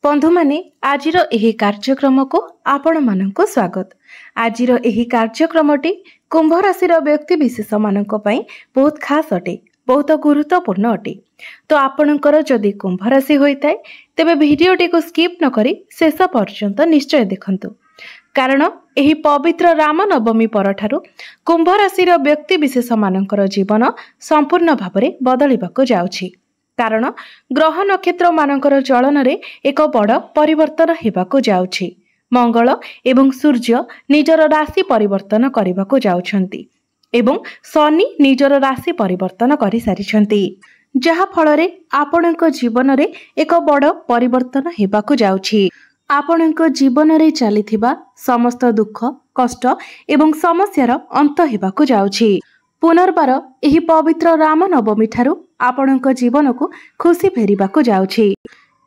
बंधु माने आजिर एही कार्यक्रम को आपण मानक स्वागत। आजिर एही कार्यक्रमटी कुंभ राशि व्यक्ति विशेष मानक पई बहुत खास अटे, बहुत गुरुत्वपूर्ण अटे। तो आपणकर जदि कुंभ राशि होइताय तेबे भिडियोटी को स्किप न करी शेष पर्यंत निश्चय देखंतु, कारण एही पवित्र राम नवमी परठारु कुंभ राशि व्यक्ति विशेष मानकर जीवन संपूर्ण भाबरे बदलिबाको जाउछि। कारण ग्रह नक्षत्र मानकर चलन रे एक बड़ परिवर्तन हेबाको जाउछि। मंगल एवं सूर्य निजर राशि परिवर्तन करबाको जाउछंती एवं शनि निजर राशि परिवर्तन करि सारिछंती, जहा फल रे आपणक जीवन रे एक बड़ परिवर्तन हेबाको जाउछि। आपणक जीवन रे चलिथिबा समस्त दुख कष्ट एवं समस्यार अंत हेबाको जाउछि। पुनर्बार एही पवित्र राम नवमी ठारू आपणक जीवन को खुशी फेरिबाको जाउछि।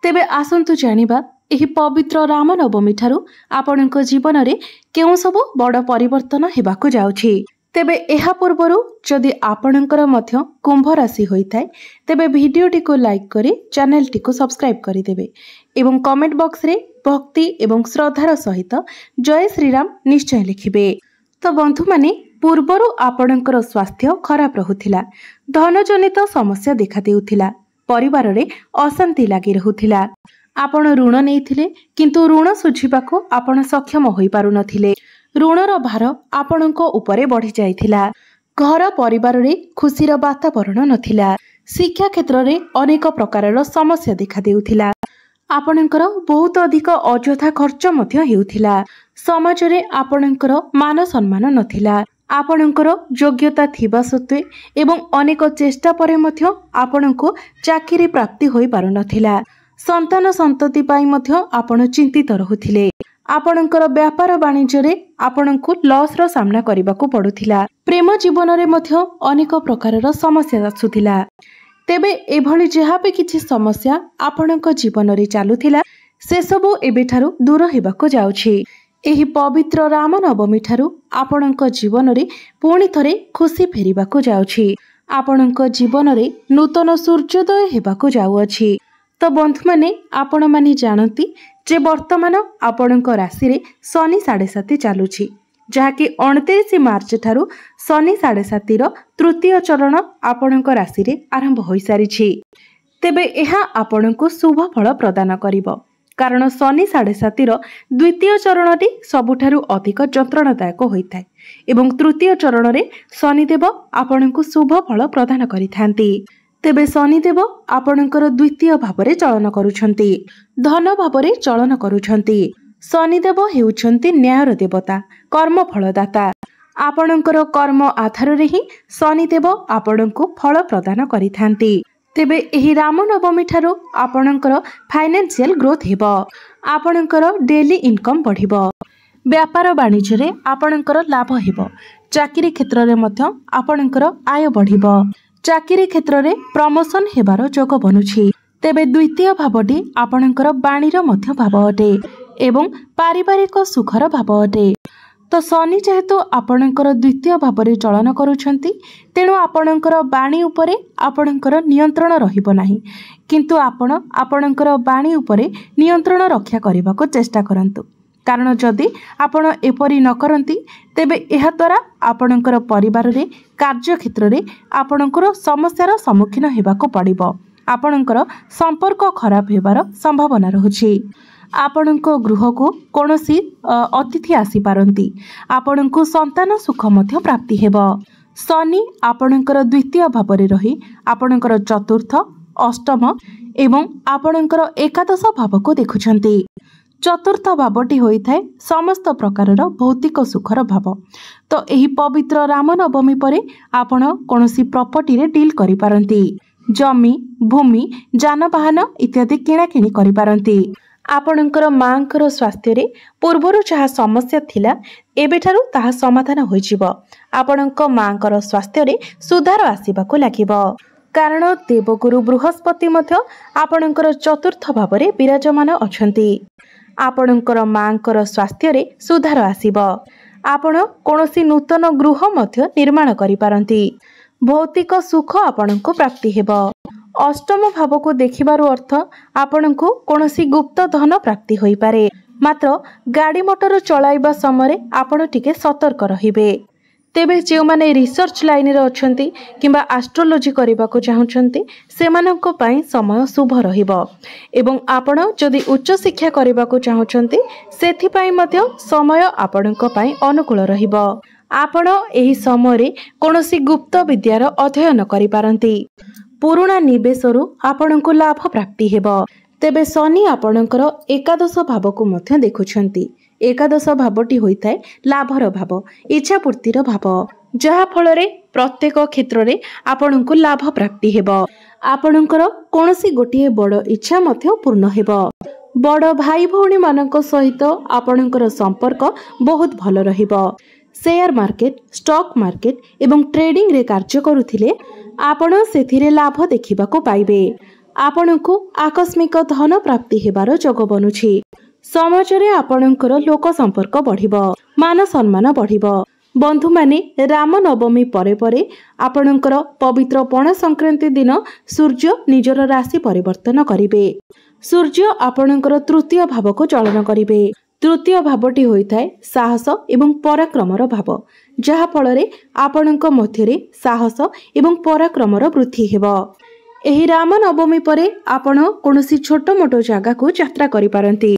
तेबे आसंतु जानिबा एही पवित्र राम नवमी ठारू आपणक जीवन रे केउ सब बड़ परिवर्तन हेबाको जाउछि। तेबे एहा पूर्वरु जदि आपणकर मध्य कुंभ राशि होइथाय तेबे भिडियोटी को लाइक करी चैनल टी को सब्सक्राइब करि देबे एवं कमेंट बॉक्स रे भक्ति एवं श्रद्धार सहित जय श्री राम निश्चय लिखिबे। तो बंधु माने पूर्वरु आपणकर स्वास्थ्य खराब रहुथिला, धन जनित समस्या देखा देउथिला, परिवार रे अशांति लागि रहुथिला। आपण ऋण नेइथिले किंतु ऋण सुझिबाको आपण सक्षम होई पारु नथिले। ऋणर भार आपणको उपरे बढ़ी जाइथिला। घर परिवार रे खुशीर वातावरण नथिला। शिक्षा क्षेत्र रे अनेक प्रकारर समस्या देखा देउथिला। आपणकर बहुत अधिक अଯଥା खर्च मध्य हेउथिला। समाज रे आपणकर मान सम्मान नथिला। आपणकर योग्यता थिबा सत्वे एवं अनेक चेष्टा परे मध्य आपणको चाकरी प्राप्ति होई पारु नथिला। संतान संतति पाई मध्य आपण चिंतित रहुथिले। आपणकर व्यापार वाणिज्य रे आपणको लॉस रो सामना करबाको पडुथिला। प्रेम जीवन रे मध्य अनेक प्रकारर समस्या आसुथिला। तेबे एभली जहा पे किछि समस्या आपणक जीवन रे चालुथिला से सबु एबेठारु दूर हेबाको जाउछि। एही पवित्र राम नवमी ठारू आपणक जीवन रे पुणी थरे खुशी फेरिबाको जाउछि। आपणक जीवन रे नूतन सूर्योदय हेबाको जाउअछि। तो बंधु माने आपण माने जानती जे वर्तमान आपणक राशि रे शनि 7.5 चालुछि, जहाँकि 29 मार्च ठारू शनि 7.5 रो तृतीय चरण आपणक राशि रे आरंभ होई सारिछि। तेबे एहा आपणको शुभ फल प्रदान करिवो, कारण शनि 7.5 रो द्वितीय चरणटी सबुठारु अधिक जंत्रणादायक होइथाय एवं तृतीय चरण रे शनिदेव आपणको शुभ फल प्रदान करिथांती। तेबे शनिदेव आपणकर द्वितीय भावरे चलन करूछंती, धन भावरे चलन करूछंती। शनिदेव हेउछंती न्यायर देवता, कर्म फलदाता। आपणकर कर्म आधार रे ही शनिदेव आपणको फल प्रदान करिथांती। तेबे एही राम नवमी ठारू आपणकर फाइनेंशियल ग्रोथ हेबो, आपणकर डेली इनकम बढ़िबो, व्यापार वाणिज्य रे आपणकर लाभ हेबो, चाकरी क्षेत्र रे मध्य आपणकर आय बढ़िबो, चाकरी क्षेत्र रे प्रमोशन हेबार जोग बनुछि। तेबे द्वितीय भावटी आपणकर वाणीर मध्य भाव अटे एवं पारिवारिक सुखर भाव अटे। तो शनि जेहेतु आपणकर द्वितीय भावरे चलन करूछंती, तेणु आपणकर वाणी उपरे आपणकर नियंत्रण रहिबो नाही, किंतु आपण आपणकर वाणी उपरे नियंत्रण रक्षा करबाको चेष्टा करंतु। कारण जदि आपण एपरि न करंती तेबे एहा द्वारा आपणकर परिवार रे कार्य क्षेत्र रे आपणकर समस्यार सम्मुखीन हेबाको पड़िबो। आपणकर संपर्क खराब हेबार संभावना रहुछि। आपणक गृह को कोनोसी अतिथि आसी पारंती। आपणको संतान सुख मध्य प्राप्ति हेबो। शनि आपणकर द्वितीय भावरे रही आपणकर चतुर्थ अष्टम एवं आपणकर एकादश भाव को देखुछंती। चतुर्थ भावटी होइथाय समस्त प्रकारर भौतिक सुखर भाव। तो एही पवित्र राम नवमी परे आपण कोनोसी प्रॉपर्टी रे डील करि पारंती। जमी भूमि जानवाहन इत्यादि किणा किणी करि पारंती। आपणकर मांकर स्वास्थ्य रे पूर्वरु जहा समस्या थिला एबेठारु ताहा समाधान होई जिवो। आपणक मांकर स्वास्थ्य रे सुधार आसीबाको लागिवो, कारण देवगुरु बृहस्पति मध्य आपणकर चतुर्थ भावरे विराजमान अछंती। आपणकर मांकर स्वास्थ्य रे सुधार आसीबो। आपण कोनोसी नूतन गृह मध्य निर्माण करि पारंती। भौतिक सुख आपणको प्राप्ति हेबो। अष्टम भाव को देखिबारु अर्थ आपणको कोनोसी गुप्त धन प्राप्ति होई पारे। मात्र गाड़ी मोटर चलाइबा समय आपण टिके सतर्क रहिबे। तेबे जे माने रिसर्च लाइन रे अछंती किंबा एस्ट्रोलॉजी करबा को चाहुचंती सेमानंको पई समय शुभ रहिबो एवं आपण जदि उच्च शिक्षा करबा को चाहुचंती सेथि पई मध्य समय आपणको पई अनुकूल रहिबो। आपण एही समय रे कोनोसी गुप्त विद्यार अध्ययन करि पारंती। पुराना निवेशरु आपणको लाभ प्राप्ति हेबो। तेबे शनि आपणकर एकादश भाव को मध्य देखुछंती। एकादश भावटी होइथाय लाभर भाव, इच्छा पूर्तिर भाव, जहा फलरे प्रत्येक क्षेत्र रे आपणको लाभ प्राप्ति हेबो। आपणकर कोनोसी गोटिए बड़ इच्छा मध्य पूर्ण हेबो। बड़ भाई भौणी मानक सहित आपणकर संपर्क बहुत भल रहिबो। शेयर मार्केट, स्टॉक मार्केट एवं ट्रेडिंग रे कार्य करुथिले आपण सेथिरे लाभ देखिबाको पाइबे। आपणको आकस्मिक धन प्राप्ति हेबार जोग बनुछि। समाज रे आपणकर लोक संपर्क बढ़िबो, मान सम्मान बढ़िबो। बंधु माने राम नवमी परे परे आपणकर पवित्र पणा संक्रांति दिन सूर्य निजर राशि परिवर्तन करिवे। सूर्य आपणकर तृतीय भाव को चलन करिवे। तृतीय भावटी होइथाय साहस एवं पराक्रमर भाव, जहा फलरे आपणक मध्यरे साहस एवं पराक्रमर वृद्धि हेबो। एही राम नवमी परे आपण कोनोसी छोट मोटो जगह को यात्रा करि पारंती।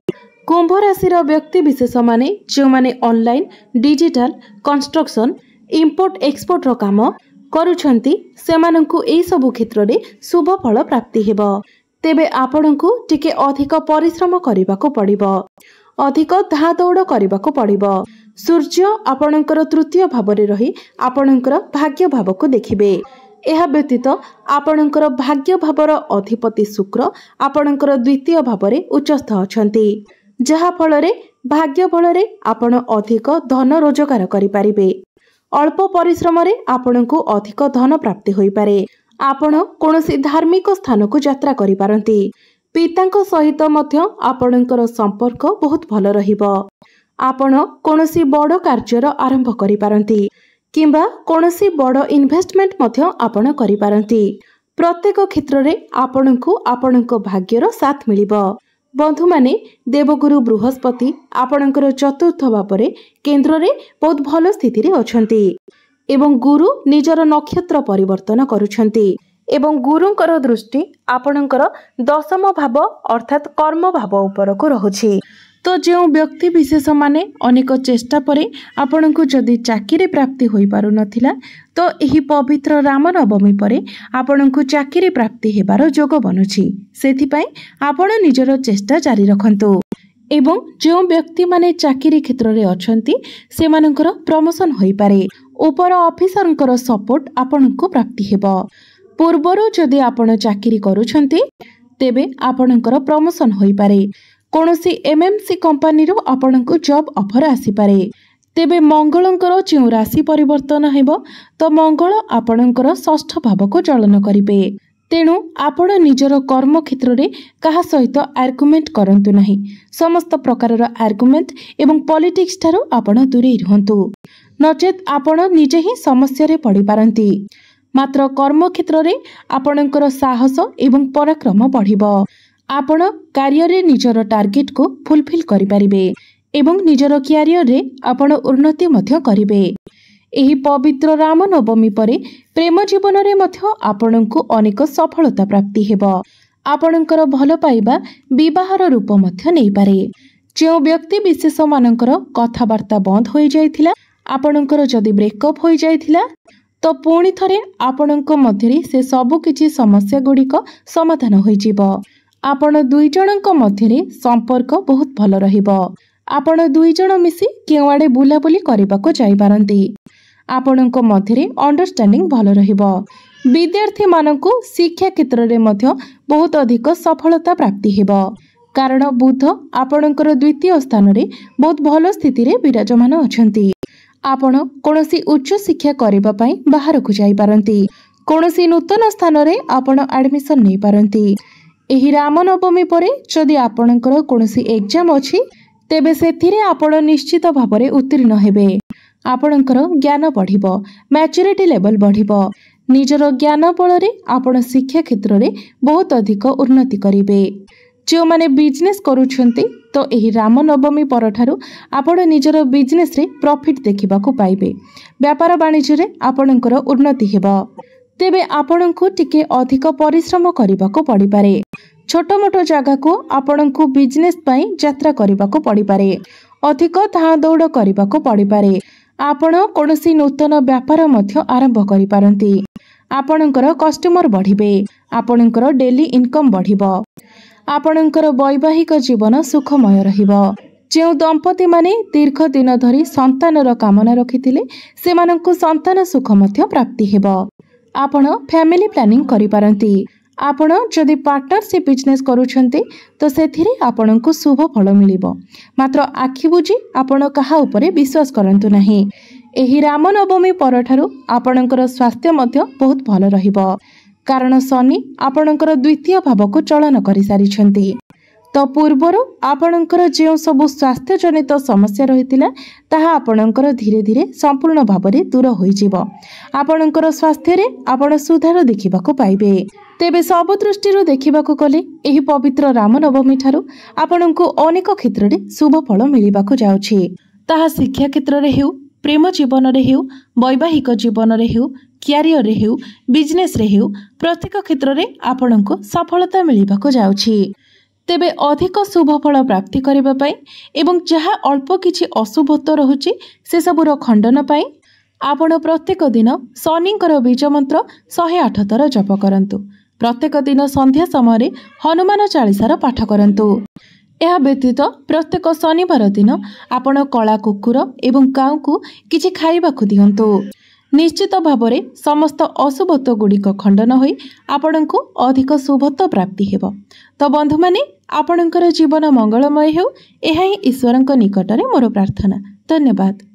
कुंभ राशि व्यक्ति विशेष माने जो माने online, digital, construction, import export रो काम करूछंती सेमानंकु एई सब क्षेत्र रे शुभ फल प्राप्ति हेबो। तेबे आपणंकु टिके अधिक परिश्रम करिबाको पड़िबो, अधिक धा दौड़ करिबाको पड़िबो। सूर्य आपणंकर तृतीय भाव रे रही आपणंकर भाग्य भाव को देखिबे। एहा व्यतीत आपणंकर भाग्य भावर अधिपति शुक्र आपणंकर द्वितीय भाव रे उच्चस्थ अछंती, जहा फलरे भाग्य फलरे आपण अधिक धन रोजगार करि पारिबे। अल्प परिश्रम रे आपणको अधिक धन प्राप्ति होई पारे। आपण कोनोसी धार्मिक स्थान को यात्रा करि पारंती। पितांक सहित मध्य आपणकर संपर्क बहुत भल रहिबो। आपण कोनोसी बड़ कार्यर आरंभ करि पारंती किंबा कोनोसी बड़ इन्वेस्टमेंट मध्य आपण करि पारंती। प्रत्येक क्षेत्र रे आपणको आपणको भाग्यर साथ मिलिबो। बंधु माने देवगुरु बृहस्पति आपणकर चतुर्थ भाव केन्द्र रे बहुत भल स्थिति रे अछंती एवं गुरु निजर नक्षत्र परिवर्तन करुछंती एवं गुरुंकर दृष्टि आपणकर दशम भाव अर्थात कर्म भाव उपर को रहुछि। तो जो व्यक्ति विशेष माने अनेक चेष्टा परे आपणको जदि चाकरी प्राप्ति होई पारु नथिला तो एही पवित्र राम नवमी परे आपणको चाकरी प्राप्ति हेबार जोग बनुछि। सेथि पई आपण निजर चेष्टा जारी रखंतु एवं जो व्यक्ति माने चाकरी क्षेत्र रे अछंती सेमानकर प्रमोशन होई पारे। ऊपर ऑफिसरंकर सपोर्ट आपणको प्राप्ति हेबो। पूर्वरु जदि आपण चाकरी करूछंती तेबे आपणकर प्रमोशन होई पारे। कोनोसी एमएमसी कंपनी रो आपणको जॉब ऑफर आसी पारे। तेबे मंगलंकर जो राशि परिवर्तन हेबो तो मंगल आपणकर षष्ठ भाव को चलन करिवे। तेणु आपण निजर कर्म क्षेत्र रे कहा सहित आर्गुमेंट करंतु नाही। समस्त प्रकार रो आर्गुमेंट एवं पॉलिटिक्स थारो आपण दूरे रहंतु, नचेत आपण निजे ही समस्या रे पड़ी पारंती। मात्र कर्म क्षेत्र रे आपणकर साहस एवं पराक्रम बढ़िबो। आपण कार्य रे निजर टार्गेट को फुलफिल करि पारिबे एवं निजर क्यारियर रे आपण उन्नति मध्य करिबे। एही पवित्र राम नवमी परे प्रेम जीवन रे मध्य आपणको अनेक सफलता प्राप्ति हेबो। आपणकर भल पाइबा विवाहर रूप मध्य नै पारे। जो व्यक्ति विशेष मानकर कथावार्ता बंद होई जाइथिला, आपणकर जदि ब्रेकअप होई जाइथिला तो पुणी थरे आपणको मध्यरे से सब किछि समस्या गुड़िक समाधान होई जिवो। आपण दुई जनक मध्यरे संपर्क बहुत भल रहिबो। आपण दुई जन मिसी केवाडे बुलाबुली करबाको जाई पारंती। आपणको मध्यरे अंडरस्टैंडिंग भल रहिबो। विद्यार्थी मानकु शिक्षा क्षेत्र रे मध्य बहुत अधिक सफलता प्राप्ति हेबो, कारण बुध आपणकर द्वितीय स्थान रे बहुत भल स्थिति रे विराजमान अछंती। आपण कोनोसी उच्च शिक्षा करबा पई बाहर को जाई पारंती। कोनोसी नूतन स्थान रे आपण एडमिशन नै पारंती। एही राम नवमी परे जदि आपणकर कोनोसी एग्जाम अछि तेबे सेथिरे आपण निश्चित भाबरे उत्तीर्ण हेबे। आपणकर ज्ञान बढ़िबो, मैच्योरिटी लेवल बढ़िबो। निजर ज्ञान बल आपण शिक्षा क्षेत्र में बहुत अधिक उन्नति करेंगे। जो माने बिजनेस करूछंती तो यही रामनवमी परठारु आपण निजर बिजनेस रे प्रॉफिट देखा पाइबे। व्यापार वाणिज्य रे आपणकर उन्नति हेबो। तेबे आपणको टिके अधिक परिश्रम करने को पड़ी पारे। छोट मोट जगह को आपणको बिजनेस पई यात्रा करने को पड़ी पारे। अधिक धाँ दौड़ करने को पड़ी पारे। आपण कोनोसी नूतन व्यापार मध्य आरंभ करि पारंती। आपणकर कस्टमर बढ़िबे। आपणकर डेली इनकम बढ़िबो। आपणकर वैवाहिक जीवन सुखमय रहिबो। जो दंपति माने दीर्घ दिन धरी संतानर कामना रखिथिले सेमानंकु संतान सुख मध्य प्राप्ति हेबो। आपण फैमिली प्लानिंग करि पारंती। आपण जदि पार्टनरशिप बिजनेस करूछंती तो सेथिरे आपणंकु शुभ फल मिलिबो। मात्र आखि बुझी आपण कहा उपरे विश्वास करंतु नाही। एही रामनवमी परठारु आपणकर स्वास्थ्य मध्य बहुत भल रहिबो। कारण शनि आपणकर द्वितीय भाव को चलन करि सारिछंती। तो पूर्वर आपणकर जो सब स्वास्थ्य जनित समस्या रहितिला ताहा आपणकर धीरे धीरे संपूर्ण भाव में दूर होइजिबो। आपणकर स्वास्थ्य रे आपण सुधार देखिबाको पाइबे। तेबे सब दृष्टि देखिबाको गले एही पवित्र रामनवमी ठारू आपणको अनेक क्षेत्र में शुभ फल मिलिबाको जाउछि। ताहा शिक्षा क्षेत्र रे हेउ, प्रेम जीवन रे हेउ, वैवाहिक जीवन रे हेउ, क्यारियर रे हेउ, बिजनेस रे हेउ, प्रत्येक क्षेत्र में आपणको सफलता मिलिबाको जाउछि। तेबे अधिक शुभ फल प्राप्ति करबा पई एवं जहाँ अल्प किछि अशुभत्व रहुछि से सबुर खंडन पई आपण प्रत्येक दिन शनिंकर बीज मंत्र 108 थर जप करंतु। प्रत्येक दिन संध्या समय हनुमान चालीसार पाठ करंतु। यह व्यतीत प्रत्येक शनिवार दिन आपण कला कुकुर एवं गाँव को किछि खाइबाकु दियंतु। निश्चित भाव में समस्त अशुभत्व गुड़िक खंडन होई आपणको अधिक शुभत्व प्राप्ति हेबो। तो बंधु माने आपणकर जीवन मंगलमय हेउ, एहा ही ईश्वरଙ୍କ निकटरे मोर प्रार्थना। धन्यवाद।